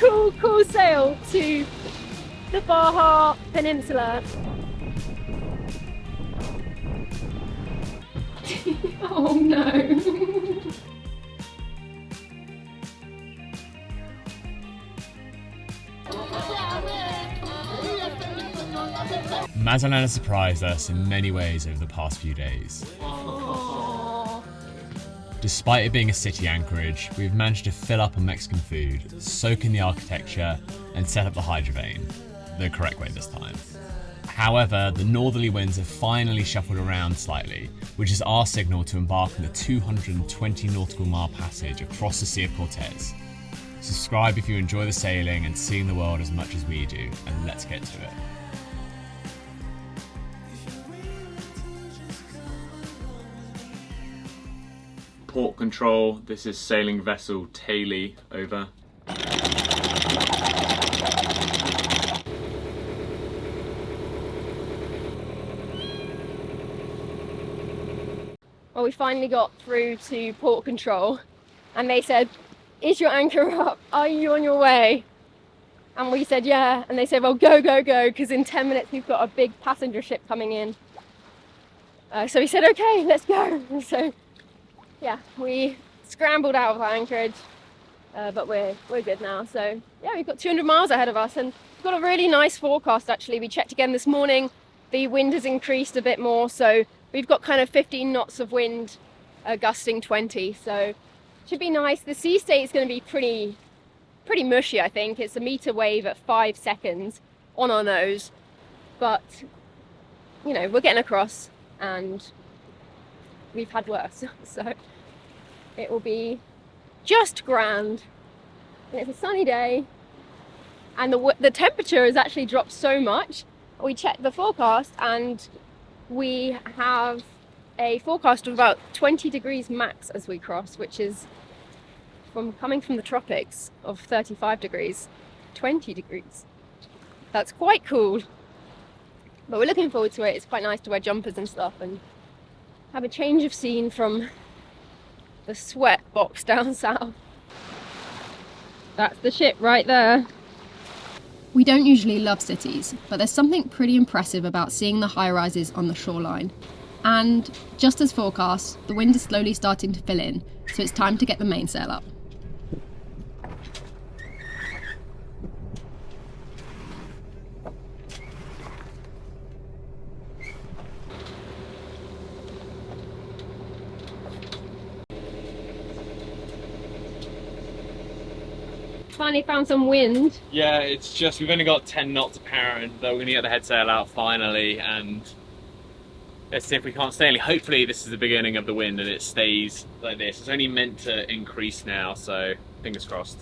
cool sail to the Baja Peninsula. Oh no. Mazatlan has surprised us in many ways over the past few days. Despite it being a city anchorage, we've managed to fill up on Mexican food, soak in the architecture, and set up the Hydrovane, the correct way this time. However, the northerly winds have finally shuffled around slightly, which is our signal to embark on the 220 nautical mile passage across the Sea of Cortez. Subscribe if you enjoy the sailing and seeing the world as much as we do, and let's get to it. Port control, this is sailing vessel Tay-Lee, over. Well, we finally got through to port control and they said, is your anchor up? Are you on your way? And we said, yeah. And they said, well, go, because in 10 minutes we've got a big passenger ship coming in. So we said, okay, let's go. And so, yeah, we scrambled out of our anchorage, but we're good now. So, yeah, we've got 200 miles ahead of us and we've got a really nice forecast, actually. We checked again this morning. The wind has increased a bit more, so we've got kind of 15 knots of wind, gusting 20, so should be nice. The sea state is going to be pretty mushy, I think. It's a meter wave at 5 seconds on our nose, but you know, we're getting across and we've had worse, so it will be just grand. And it's a sunny day and the temperature has actually dropped so much. We checked the forecast and we have a forecast of about 20 degrees max as we cross, which is coming from the tropics of 35 degrees, 20 degrees. That's quite cool. But we're looking forward to it. It's quite nice to wear jumpers and stuff and have a change of scene from the sweat box down south. That's the ship right there. We don't usually love cities, but there's something pretty impressive about seeing the high-rises on the shoreline. And just as forecast, the wind is slowly starting to fill in, so it's time to get the mainsail up. Finally found some wind. Yeah, it's just, we've only got 10 knots apparent, but we're going to get the head sail out finally, and let's see if we can't stay. Hopefully this is the beginning of the wind and it stays like this. It's only meant to increase now, so fingers crossed.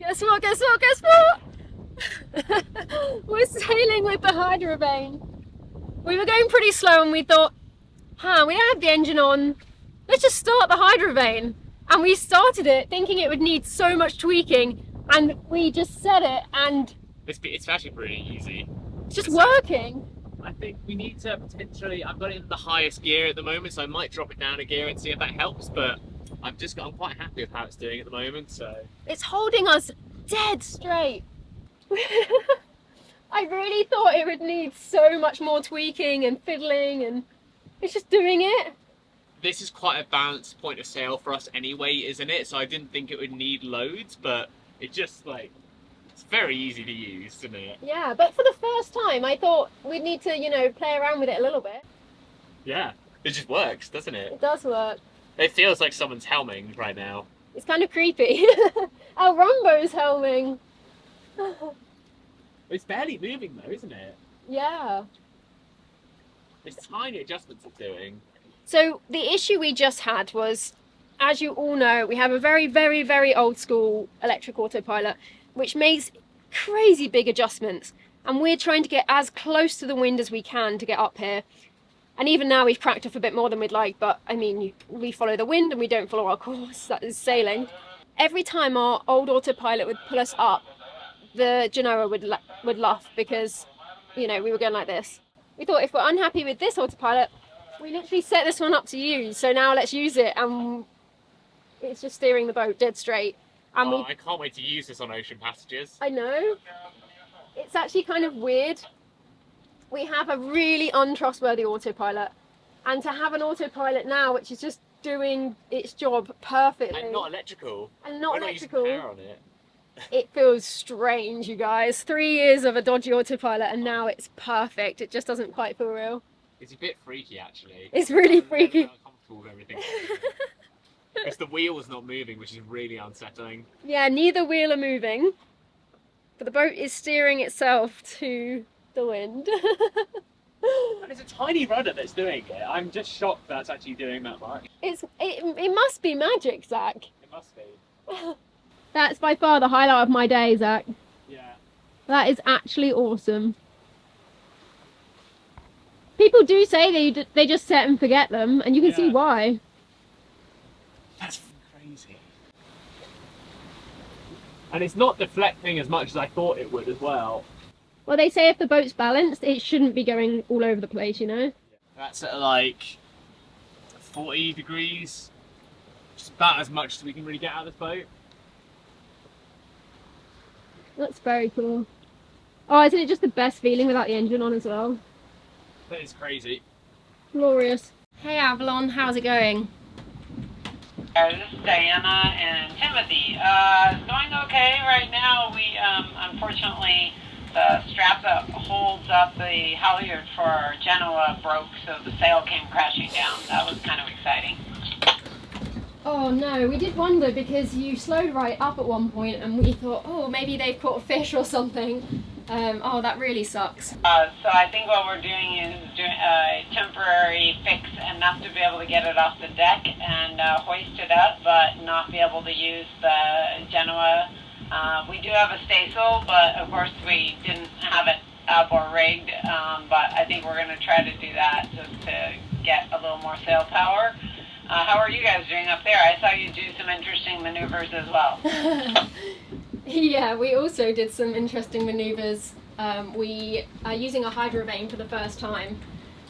Guess what? We're sailing with the Hydrovane. We were going pretty slow and we thought, we don't have the engine on, let's just start the Hydrovane. And we started it thinking it would need so much tweaking, and we just set it and It's actually pretty easy. it's just working. I think we need to potentially, I've got it in the highest gear at the moment, so I might drop it down a gear and see if that helps, but I'm quite happy with how it's doing at the moment, so. It's holding us dead straight. I really thought it would need so much more tweaking and fiddling, and it's just doing it. This is quite a balanced point of sail for us anyway, isn't it? So I didn't think it would need loads, but it just it's very easy to use, isn't it? Yeah, but for the first time I thought we'd need to, play around with it a little bit. Yeah, it just works, doesn't it? It does work. It feels like someone's helming right now. It's kind of creepy. Our Rumbo's helming. It's barely moving though, isn't it? Yeah. There's tiny adjustments it's doing. So the issue we just had was, as you all know, we have a very, very, very old school electric autopilot, which makes crazy big adjustments. And we're trying to get as close to the wind as we can to get up here. And even now we've cracked off a bit more than we'd like, but I mean, we follow the wind and we don't follow our course, that is sailing. Every time our old autopilot would pull us up, the Genoa would laugh because, we were going like this. We thought if we're unhappy with this autopilot, We literally set this one up to use, so now let's use it, and it's just steering the boat dead straight. And I can't wait to use this on ocean passages. I know. It's actually kind of weird. We have a really untrustworthy autopilot, and to have an autopilot now which is just doing its job perfectly. And not electrical. And not We're electrical. Not using power on it. It feels strange, you guys. 3 years of a dodgy autopilot and now it's perfect. It just doesn't quite feel real. It's a bit freaky, actually. It's really freaky. I'm uncomfortable with everything. Because the wheel's not moving, which is really unsettling. Yeah, neither wheel are moving, but the boat is steering itself to the wind. And it's a tiny rudder that's doing it. I'm just shocked that's actually doing that much. It must be magic, Zach. It must be. That's by far the highlight of my day, Zach. Yeah. That is actually awesome. People do say they just set and forget them, and you can see why. That's crazy. And it's not deflecting as much as I thought it would as well. Well, they say if the boat's balanced, it shouldn't be going all over the place, you know? That's at like 40 degrees. Just about as much as we can really get out of this boat. That's very cool. Oh, isn't it just the best feeling without the engine on as well? That is crazy. Glorious. Hey Avalon, how's it going? This is Diana and Timothy. It's going okay right now. We unfortunately the strap that holds up the halyard for our Genoa broke, so the sail came crashing down. That was kind of exciting. Oh no, we did wonder because you slowed right up at one point and we thought, oh, maybe they've caught a fish or something. Oh, that really sucks. So I think what we're doing is doing a temporary fix enough to be able to get it off the deck and hoist it up, but not be able to use the Genoa. We do have a staysail, but of course we didn't have it up or rigged, but I think we're going to try to do that just to get a little more sail power. How are you guys doing up there? I saw you do some interesting maneuvers as well. Yeah, we also did some interesting maneuvers. We are using a Hydrovane for the first time,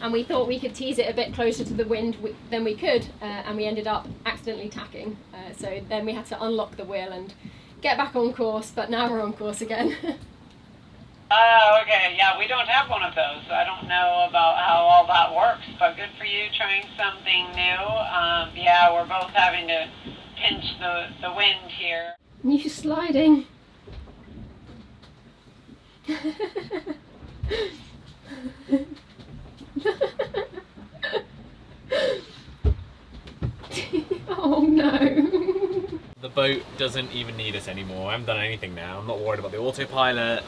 and we thought we could tease it a bit closer to the wind than we could, and we ended up accidentally tacking. So then we had to unlock the wheel and get back on course, but now we're on course again. Oh, okay. Yeah, we don't have one of those, so I don't know about how all that works, but good for you trying something new. Yeah, we're both having to pinch the wind here. You sliding. Oh no. The boat doesn't even need us anymore. I haven't done anything now. I'm not worried about the autopilot.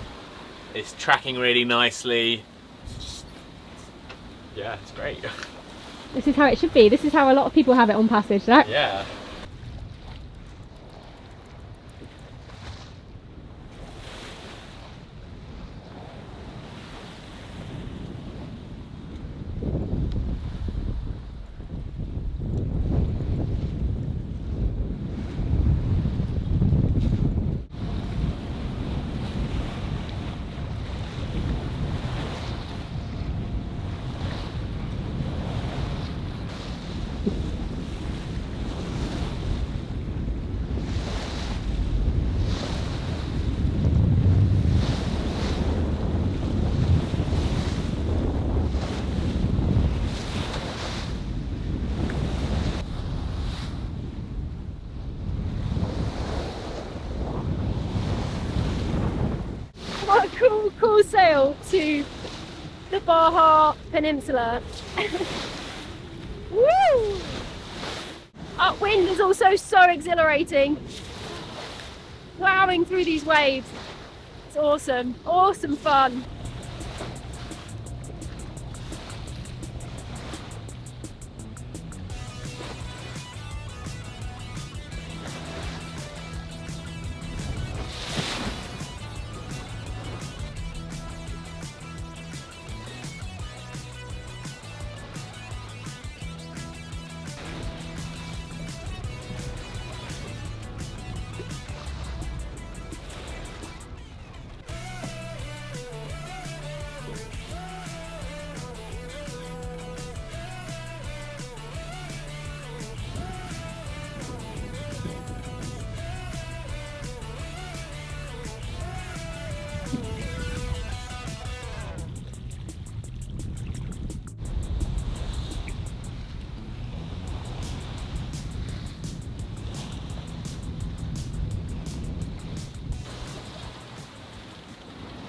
It's tracking really nicely. Yeah, it's great. This is how it should be. This is how a lot of people have it on passage, Zach. Yeah. What a cool sail to the Baja Peninsula. Woo! Upwind is also so exhilarating. Plowing through these waves. It's awesome. Awesome fun.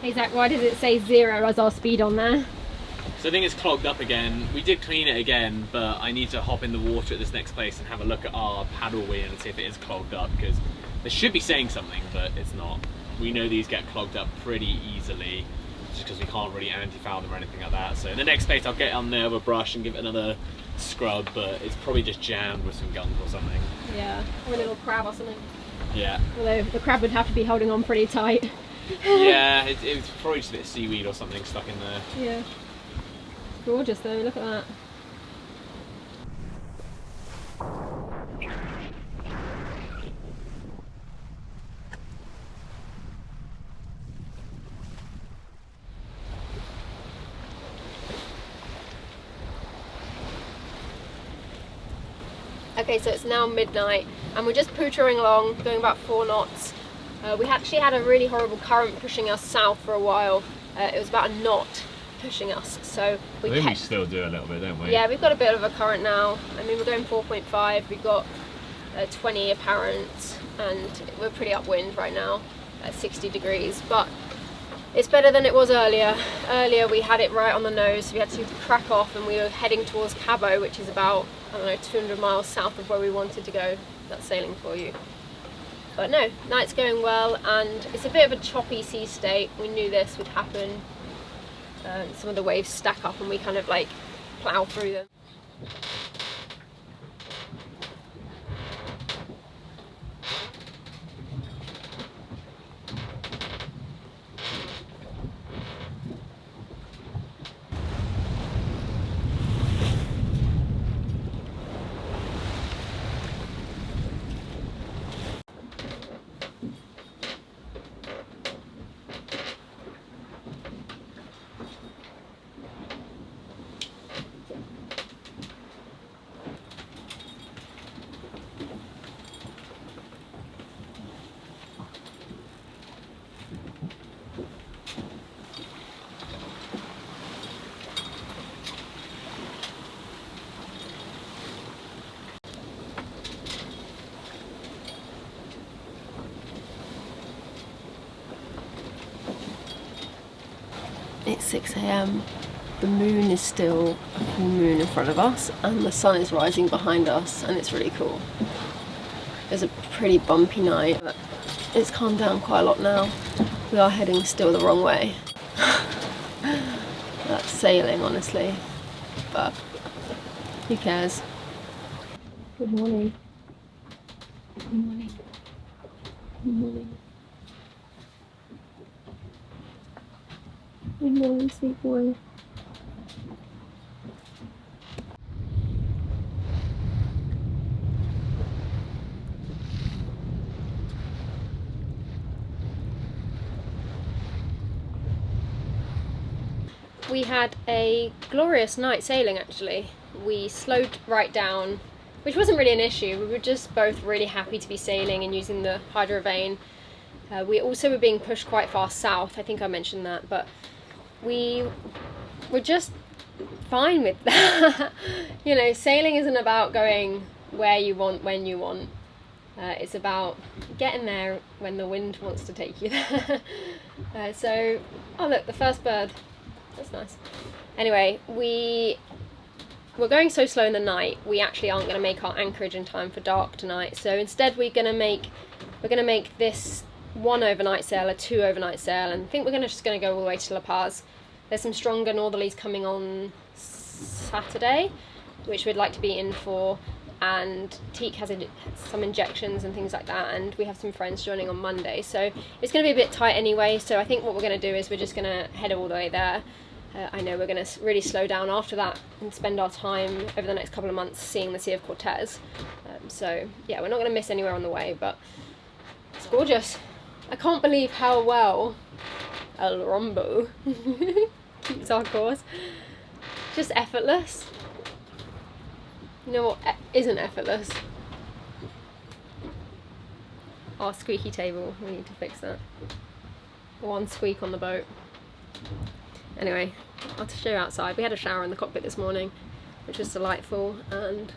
Hey Zach, why does it say 0 as our speed on there? So I think it's clogged up again. We did clean it again, but I need to hop in the water at this next place and have a look at our paddle wheel and see if it is clogged up, because they should be saying something, but it's not. We know these get clogged up pretty easily, just because we can't really anti-foul them or anything like that. So in the next place I'll get on there with a brush and give it another scrub, but it's probably just jammed with some gunk or something. Yeah, or a little crab or something. Yeah. Although the crab would have to be holding on pretty tight. Yeah, it's probably just a bit of seaweed or something stuck in there. Yeah. Gorgeous though, look at that. Okay, so it's now midnight and we're just pootering along, going about 4 knots. We actually had a really horrible current pushing us south for a while. It was about a knot pushing us, so I think we still do a little bit, don't we? Yeah, we've got a bit of a current now. I mean, we're going 4.5, we've got 20 apparent, and we're pretty upwind right now at 60 degrees, but it's better than it was earlier. Earlier we had it right on the nose, so we had to crack off and we were heading towards Cabo, which is about, I don't know, 200 miles south of where we wanted to go. That's sailing for you. But no, night's going well, and it's a bit of a choppy sea state. We knew this would happen. Some of the waves stack up and we kind of like plough through them. It's 6 AM, the moon is still a full moon in front of us and the sun is rising behind us, and it's really cool. It was a pretty bumpy night, but it's calmed down quite a lot now. We are heading still the wrong way. That's sailing, honestly, but who cares? Good morning. Good morning. Good morning. Good morning, sweet boy. We had a glorious night sailing actually. We slowed right down, which wasn't really an issue. We were just both really happy to be sailing and using the Hydrovane. We also were being pushed quite far south, I think I mentioned that, but we were just fine with that. You know, sailing isn't about going where you want, when you want. It's about getting there when the wind wants to take you there. So, oh look, the first bird. That's nice. Anyway, we're going so slow in the night, we actually aren't going to make our anchorage in time for dark tonight. So instead we're going to make this 1 overnight sail, a 2 overnight sail, and I think we're just going to go all the way to La Paz. There's some stronger northerlies coming on Saturday, which we'd like to be in for, and Teak has some injections and things like that, and we have some friends joining on Monday, so it's going to be a bit tight anyway. So I think what we're going to do is we're just going to head all the way there. I know we're going to really slow down after that and spend our time over the next couple of months seeing the Sea of Cortez. So yeah, we're not going to miss anywhere on the way, but it's gorgeous. I can't believe how well El Rumbo keeps our course. Just effortless. You know what isn't effortless? Our squeaky table. We need to fix that. One squeak on the boat. Anyway, I'll show you outside. We had a shower in the cockpit this morning, which was delightful, and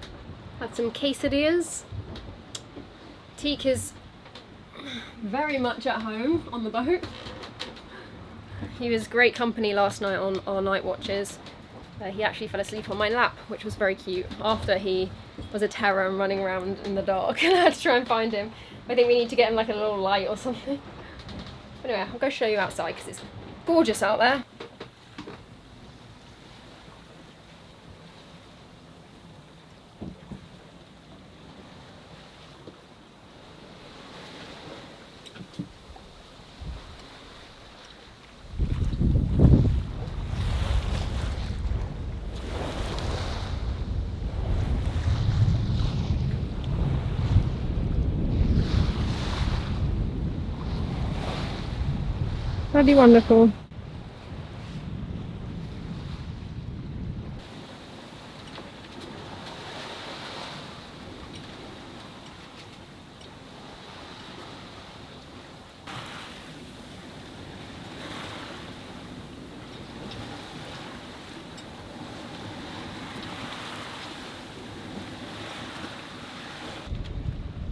had some quesadillas. Teak is very much at home on the boat. He was great company last night on our night watches. He actually fell asleep on my lap, which was very cute, after he was a terror and running around in the dark and I had to try and find him. I think we need to get him like a little light or something. But anyway, I'll go show you outside because it's gorgeous out there. Bloody wonderful.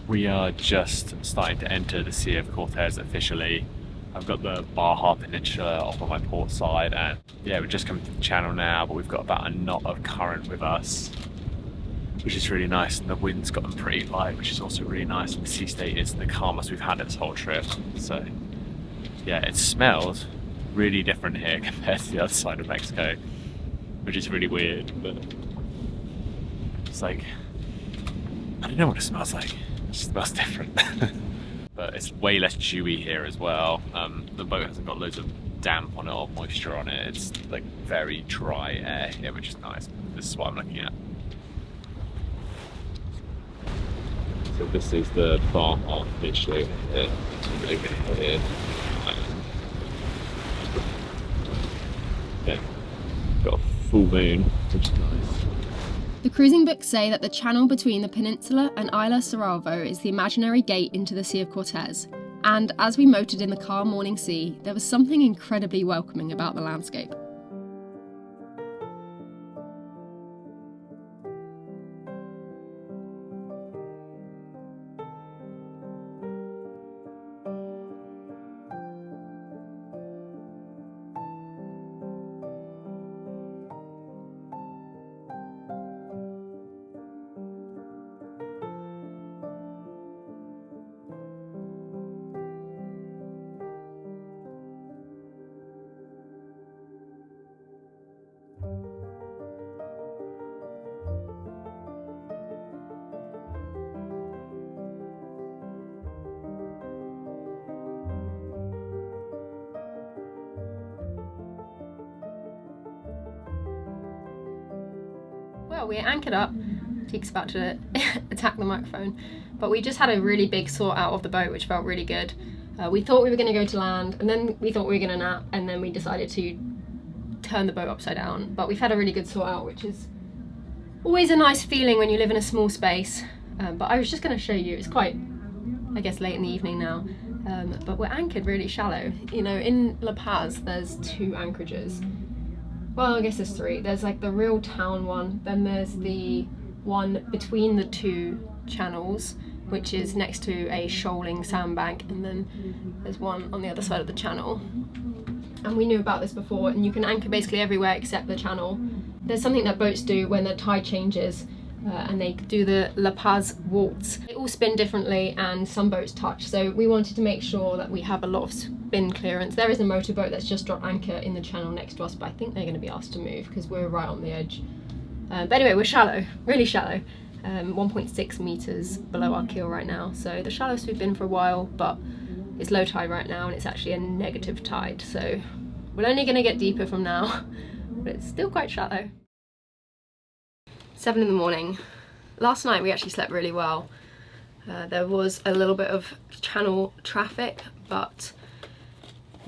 We are just starting to enter the Sea of Cortez officially. I've got the Baja Peninsula off on my port side, and yeah, we're just coming to the channel now, but we've got about a knot of current with us, which is really nice, and the wind's gotten pretty light, which is also really nice, and the sea state is the calmest we've had this whole trip. So yeah, it smells really different here compared to the other side of Mexico, which is really weird, but it's like, I don't know what it smells like. It just smells different. But it's way less dewy here as well. The boat hasn't got loads of damp on it or moisture on it. It's like very dry air here, which is nice. This is what I'm looking at. So this is the Baja Peninsula here. Over here. Yeah, got a full moon, which is nice. The cruising books say that the channel between the peninsula and Isla Cerralvo is the imaginary gate into the Sea of Cortez, and as we motored in the calm morning sea, there was something incredibly welcoming about the landscape. Well, we're anchored up. Teak's about to attack the microphone. But we just had a really big sort out of the boat, which felt really good. We thought we were going to go to land, and then we thought we were going to nap, and then we decided to turn the boat upside down. But we've had a really good sort out, which is always a nice feeling when you live in a small space. But I was just going to show you, it's quite, I guess, late in the evening now. But we're anchored really shallow. You know, in La Paz, there's 2 anchorages. Well, I guess there's 3. There's like the real town one, then there's the one between the 2 channels, which is next to a shoaling sandbank, and then there's one on the other side of the channel. And we knew about this before, and you can anchor basically everywhere except the channel. There's something that boats do when the tide changes, and they do the La Paz waltz. They all spin differently, and some boats touch, so we wanted to make sure that we have a lot of spin clearance. There is a motorboat that's just dropped anchor in the channel next to us, but I think they're going to be asked to move because we're right on the edge. But anyway, we're shallow, really shallow, 1.6 meters below our keel right now, so the shallowest we've been for a while, but it's low tide right now, and it's actually a negative tide, so we're only going to get deeper from now, but it's still quite shallow. 7 in the morning. Last night we actually slept really well. There was a little bit of channel traffic, but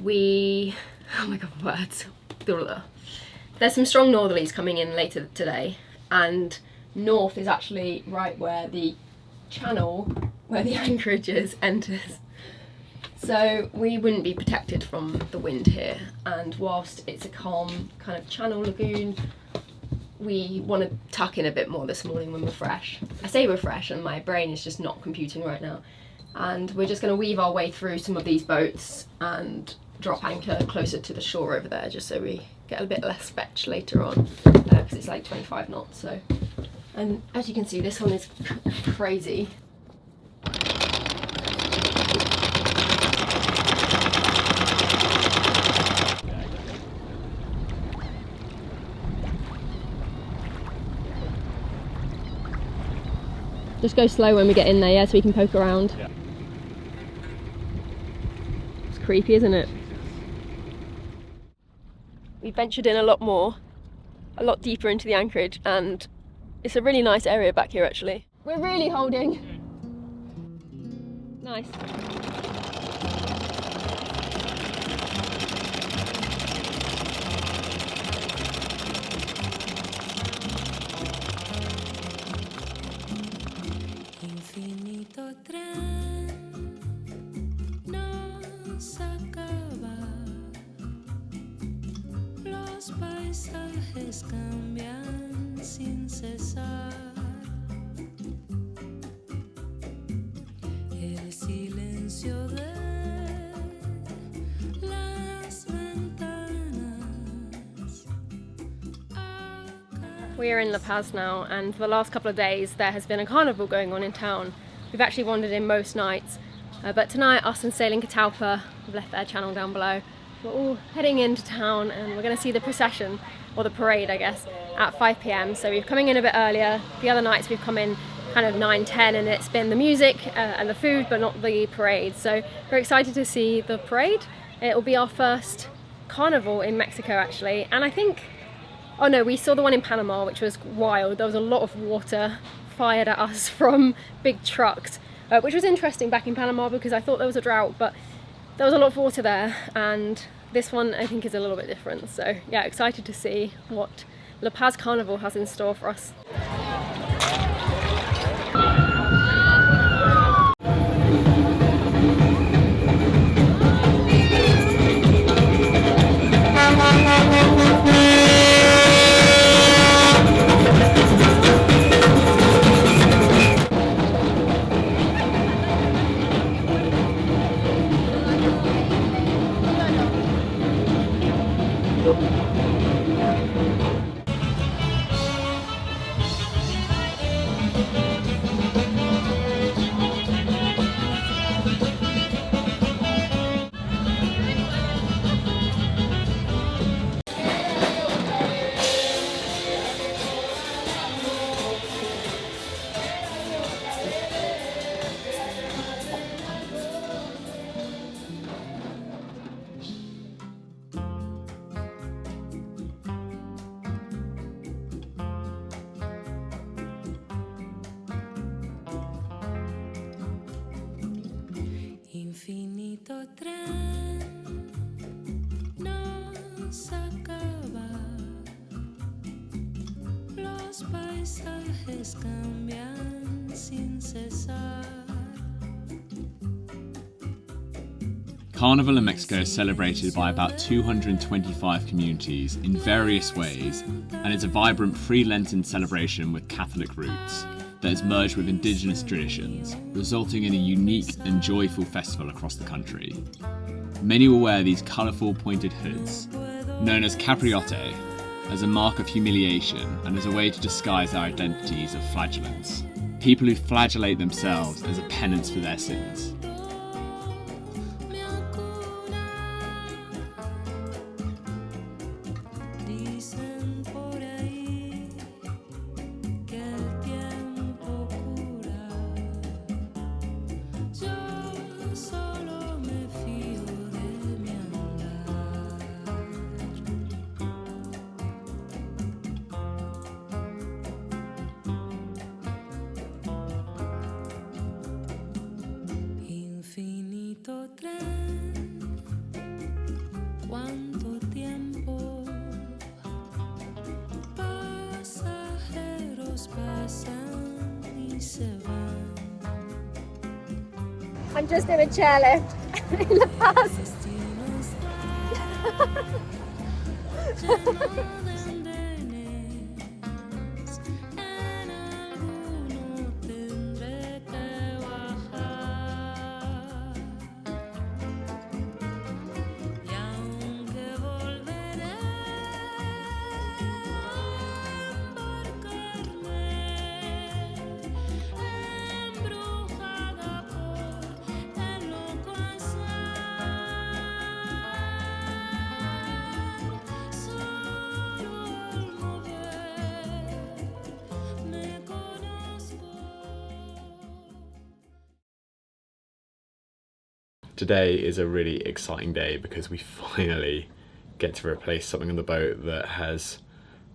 we, oh my god, words. There's some strong northerlies coming in later today, and north is actually right where the channel, where the anchorage is, enters. So we wouldn't be protected from the wind here, and whilst it's a calm kind of channel lagoon, we want to tuck in a bit more this morning when we're fresh. I say we're fresh and my brain is just not computing right now. And we're just going to weave our way through some of these boats and drop anchor closer to the shore over there, just so we get a bit less fetch later on, because it's like 25 knots. So, and as you can see, this one is crazy. Just go slow when we get in there, yeah, so we can poke around. Yeah. It's creepy, isn't it? We ventured in a lot more, a lot deeper into the anchorage, and it's a really nice area back here actually. We're really holding. Nice. We are in La Paz now, and for the last couple of days there has been a carnival going on in town. We've actually wandered in most nights, but tonight us and Sailing Catalpa, we've left their channel down below, we're all heading into town and we're going to see the procession, or the parade I guess, at 5 PM. So we're coming in a bit earlier. The other nights we've come in kind of 9, 10, and it's been the music and the food, but not the parade. So we're excited to see the parade. It will be our first carnival in Mexico actually, and I think, oh no, we saw the one in Panama, which was wild. There was a lot of water fired at us from big trucks, which was interesting back in Panama because I thought there was a drought, but there was a lot of water there, and this one I think is a little bit different. So yeah, excited to see what La Paz Carnival has in store for us. Carnival in Mexico is celebrated by about 225 communities in various ways, and is a vibrant pre-Lenten celebration with Catholic roots that has merged with indigenous traditions, resulting in a unique and joyful festival across the country. Many will wear these colourful pointed hoods, known as capriote, as a mark of humiliation and as a way to disguise their identities of flagellants. People who flagellate themselves as a penance for their sins. I'm just in a chairlift in La Paz. Today is a really exciting day because we finally get to replace something on the boat that has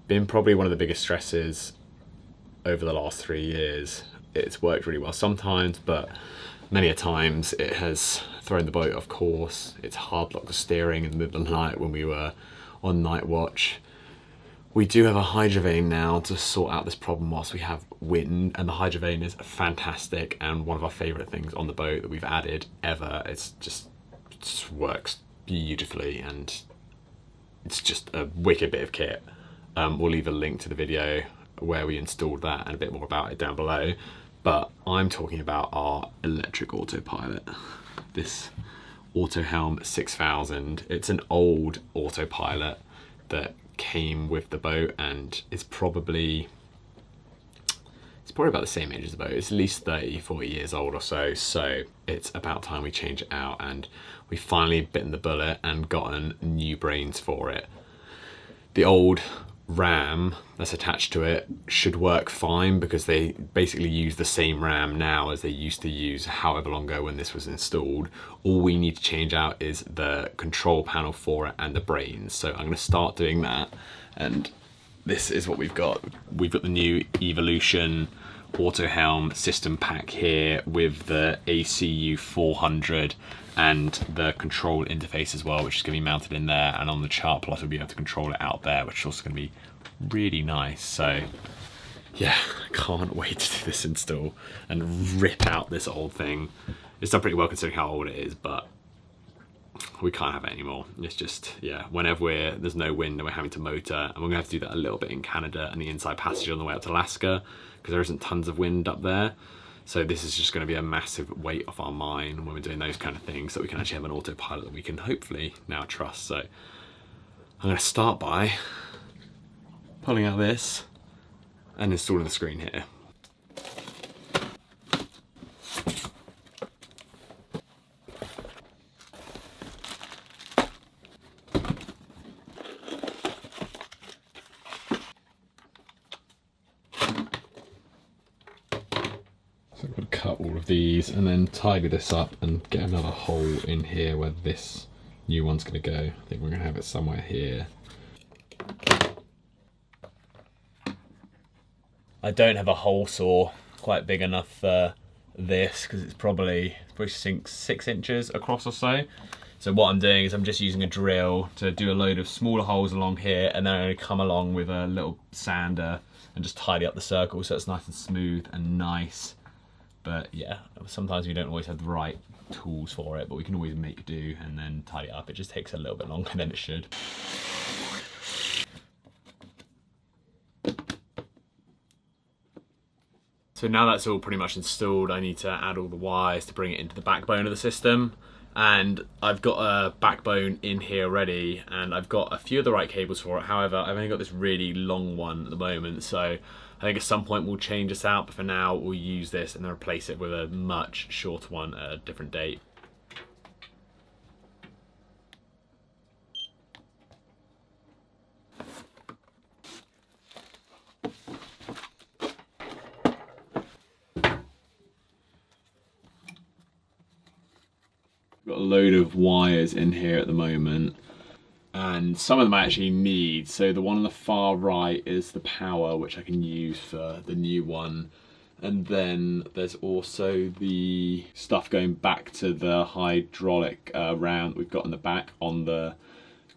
been probably one of the biggest stresses over the last 3 years. It's worked really well sometimes, but many a times it has thrown the boat off course. It's hard locked the steering in the middle of the night when we were on night watch. We do have a Hydrovane now to sort out this problem whilst we have wind, and the Hydrovane is fantastic and one of our favourite things on the boat that we've added ever. It just works beautifully and it's just a wicked bit of kit. We'll leave a link to the video where we installed that and a bit more about it down below. But I'm talking about our electric autopilot. This Autohelm 6000. It's an old autopilot that came with the boat and it's probably about the same age as the boat. It's at least 30-40 years old or so, so it's about time we change it out, and we finally bitten the bullet and gotten new brains for it. The old RAM that's attached to it should work fine because they basically use the same RAM now as they used to use however long ago when this was installed. All we need to change out is the control panel for it and the brains. So I'm going to start doing that, and this is what we've got. We've got the new Evolution Autohelm system pack here with the ACU 400 and the control interface as well, which is going to be mounted in there, and on the chart plot we'll be able to control it out there, which is also going to be really nice. So yeah, I can't wait to do this install and rip out this old thing. It's done pretty well considering how old it is, but we can't have it anymore. It's just, yeah, whenever there's no wind and we're having to motor, and we're going to have to do that a little bit in Canada and the inside passage on the way up to Alaska because there isn't tons of wind up there. So this is just going to be a massive weight off our mind when we're doing those kind of things, so we can actually have an autopilot that we can hopefully now trust. So I'm going to start by pulling out this and installing the screen here. So I'm going to cut all of these and then tidy this up and get another hole in here where this new one's going to go. I think we're going to have it somewhere here. I don't have a hole saw quite big enough for this because it's probably sinks 6 inches across or so. So what I'm doing is I'm just using a drill to do a load of smaller holes along here, and then I'm going to come along with a little sander and just tidy up the circle so it's nice and smooth and nice. But yeah, sometimes we don't always have the right tools for it, but we can always make do and then tidy it up. It just takes a little bit longer than it should. So now that's all pretty much installed, I need to add all the wires to bring it into the backbone of the system. And I've got a backbone in here already, and I've got a few of the right cables for it. However, I've only got this really long one at the moment, so I think at some point we'll change this out, but for now we'll use this and then replace it with a much shorter one at a different date. Got a load of wires in here at the moment, and some of them I actually need. So the one on the far right is the power, which I can use for the new one, and then there's also the stuff going back to the hydraulic round that we've got in the back on the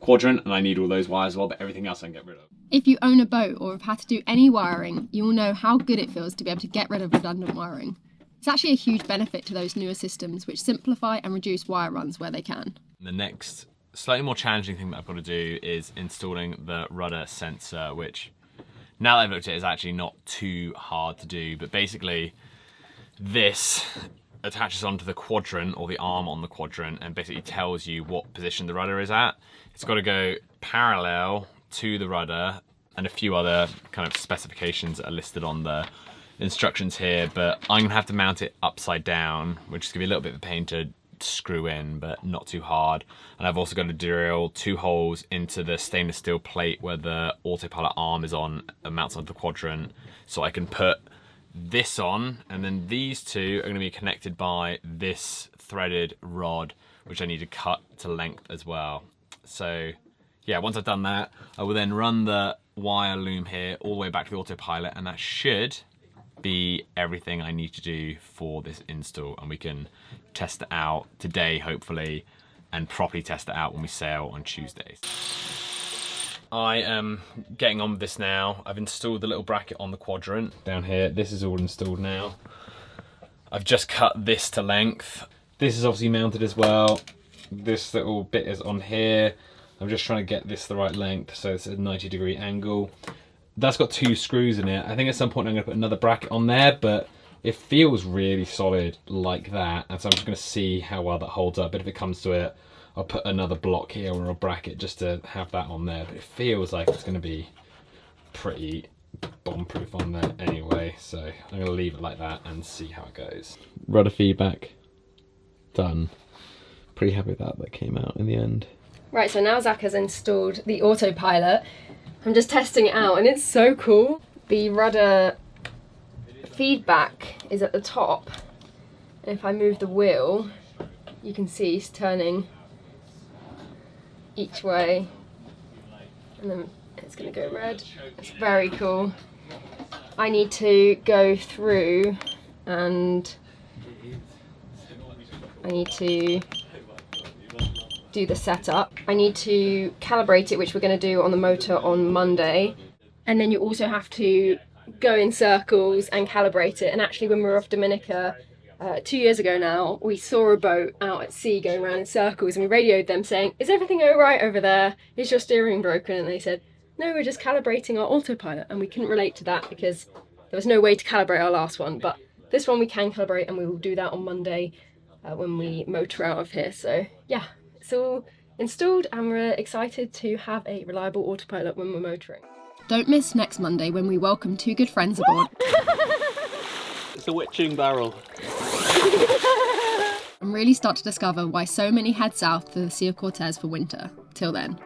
quadrant, and I need all those wires as well, but everything else I can get rid of. If you own a boat or have had to do any wiring, you will know how good it feels to be able to get rid of redundant wiring. It's actually a huge benefit to those newer systems which simplify and reduce wire runs where they can. The next slightly more challenging thing that I've got to do is installing the rudder sensor, which now that I've looked at it is actually not too hard to do, but basically this attaches onto the quadrant or the arm on the quadrant and basically tells you what position the rudder is at. It's got to go parallel to the rudder and a few other kind of specifications that are listed on the instructions here, but I'm gonna have to mount it upside down, which is gonna be a little bit of a pain to screw in, but not too hard. And I've also got to drill 2 holes into the stainless steel plate where the autopilot arm is on and mounts onto the quadrant, so I can put this on, and then these two are going to be connected by this threaded rod, which I need to cut to length as well. So yeah, once I've done that, I will then run the wire loom here all the way back to the autopilot, and that should be everything I need to do for this install, and we can test it out today hopefully and properly test it out when we sail on Tuesdays. I am getting on with this now. I've installed the little bracket on the quadrant down here. This is all installed now. I've just cut this to length. This is obviously mounted as well. This little bit is on here. I'm just trying to get this the right length, so it's a 90-degree angle. That's got 2 screws in it. I think at some point I'm going to put another bracket on there, but it feels really solid like that, and so I'm just going to see how well that holds up. But if it comes to it, I'll put another block here or a bracket just to have that on there. But it feels like it's going to be pretty bomb-proof on there anyway, so I'm going to leave it like that and see how it goes. Rudder feedback done. Pretty happy with that came out in the end. Right, so now Zach has installed the autopilot. I'm just testing it out and it's so cool. The rudder feedback is at the top, and if I move the wheel you can see it's turning each way, and then it's going to go red. It's very cool. I need to go through and I need to do the setup. I need to calibrate it, which we're going to do on the motor on Monday, and then you also have to go in circles and calibrate it. And actually when we were off Dominica 2 years ago now, we saw a boat out at sea going around in circles, and we radioed them saying, is everything alright over there? Is your steering broken? And they said, no, we're just calibrating our autopilot. And we couldn't relate to that because there was no way to calibrate our last one, but this one we can calibrate, and we will do that on Monday when we motor out of here. So yeah, it's all installed and we're excited to have a reliable autopilot when we're motoring. Don't miss next Monday when we welcome 2 good friends aboard. It's a witching barrel. And really start to discover why so many head south to the Sea of Cortez for winter. Till then.